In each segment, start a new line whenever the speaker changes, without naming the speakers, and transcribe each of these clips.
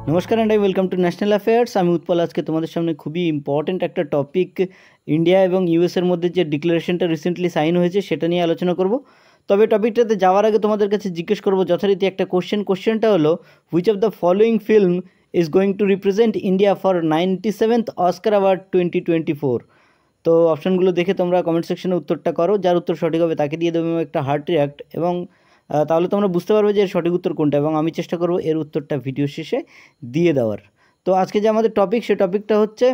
नमस्कार and I welcome to National Affairs. আমি উৎপল আজকে তোমাদের সামনে খুবই ইম্পর্টেন্ট একটা টপিক ইন্ডিয়া এবং ইউএসের মধ্যে যে ডিক্লারেশনটা রিসেন্টলি সাইন হয়েছে সেটা নিয়ে আলোচনা করব। তবে টপিকটাতে যাওয়ার আগে তোমাদের কাছে জিজ্ঞেস করব যথারীতি একটা কোশ্চেনটা হলো which of the following film is going to represent India for 97th Oscar award 2024। তো অপশানগুলো দেখে তোমরা কমেন্ট সেকশনে উত্তরটা করো, যার উত্তর সঠিক হবে তাকে দিয়ে দেবো একটা হার্ট রিয়াক্ট, এবং তাহলে তোমরা বুঝতে পারবে যে এর সঠিক উত্তর কোনটা, এবং আমি চেষ্টা করব এর উত্তরটা ভিডিও শেষে দিয়ে দেওয়ার। তো আজকে যে আমাদের টপিক, সে টপিকটা হচ্ছে,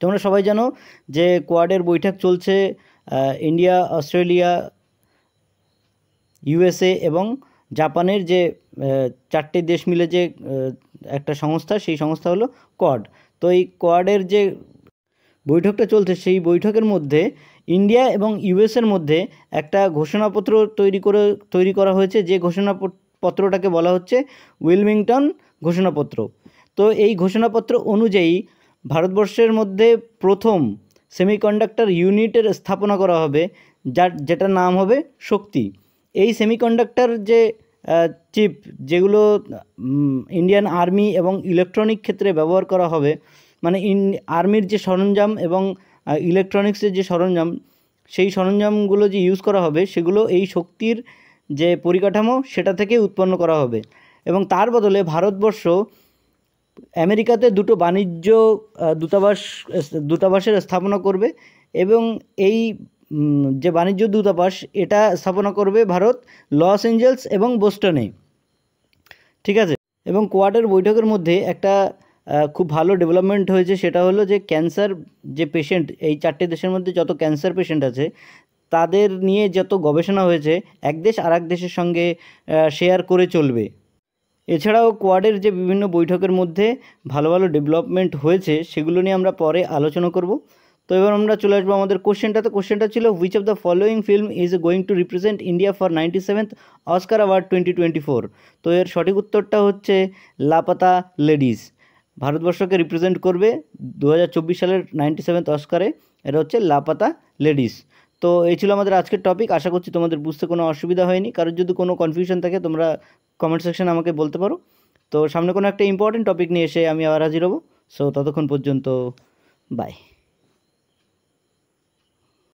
তোমরা সবাই জানো যে কোয়াডের বৈঠক চলছে ইন্ডিয়া, অস্ট্রেলিয়া, ইউএসএ এবং জাপানের যে চারটে দেশ মিলে যে একটা সংস্থা, সেই সংস্থা হলো কোয়াড। তো এই কোয়াডের যে বৈঠকটা চলছে সেই বৈঠকের মধ্যে ইন্ডিয়া এবং ইউএসের মধ্যে একটা ঘোষণাপত্র তৈরি করা হয়েছে, যে ঘোষণাপত্রটাকে বলা হচ্ছে উইলমিংটন ঘোষণাপত্র। তো এই ঘোষণাপত্র অনুযায়ী ভারতবর্ষের মধ্যে প্রথম সেমিকন্ডাক্টর ইউনিটের স্থাপনা করা হবে, যেটার নাম হবে শক্তি। এই সেমিকন্ডাক্টর যে চিপ, যেগুলো ইন্ডিয়ান আর্মি এবং ইলেকট্রনিক ক্ষেত্রে ব্যবহার করা হবে, মানে আর্মির যে সরঞ্জাম এবং ইলেকট্রনিক্সের যে সরঞ্জাম, সেই সরঞ্জামগুলো যে ইউজ করা হবে সেগুলো এই শক্তির যে পরিকাঠামো সেটা থেকে উৎপন্ন করা হবে। এবং তার বদলে ভারতবর্ষ আমেরিকাতে দুটো বাণিজ্য দূতাবাসের স্থাপনা করবে, এবং এই যে বাণিজ্য দূতাবাস এটা স্থাপনা করবে ভারত লস এঞ্জেলস এবং বোস্টনে, ঠিক আছে। এবং কোয়াডের বৈঠকের মধ্যে একটা খুব ভালো ডেভেলপমেন্ট হয়েছে, সেটা হলো যে ক্যান্সার যে পেশেন্ট, এই চারটে দেশের মধ্যে যত ক্যান্সার পেশেন্ট আছে তাদের নিয়ে যত গবেষণা হয়েছে এক দেশ আর এক দেশের সঙ্গে শেয়ার করে চলবে। এছাড়াও কোয়াডের যে বিভিন্ন বৈঠকের মধ্যে ভালো ভালো ডেভেলপমেন্ট হয়েছে সেগুলো নিয়ে আমরা পরে আলোচনা করব। তো এবার আমরা চলে আসবো আমাদের কোশ্চেনটা ছিল which of the following film is going to represent India for 97th Oscar award 2024। তো এর সঠিক উত্তরটা হচ্ছে লাপাতা লেডিস। ভারতবর্ষকে রিপ্রেজেন্ট করবে 2024 সালের 97th অস্কারে, এটা হচ্ছে লাপাতা লেডিস। তো এই ছিল আমাদের আজকের টপিক। আশা করছি তোমাদের বুঝতে কোনো অসুবিধা হয়নি। কারোর যদি কোনো কনফিউশন থাকে তোমরা কমেন্ট সেকশনে আমাকে বলতে পারো। তো সামনে কোনো একটা ইম্পর্টেন্ট টপিক নিয়ে এসে আমি আবার হাজির হব। সো ততক্ষণ পর্যন্ত বাই।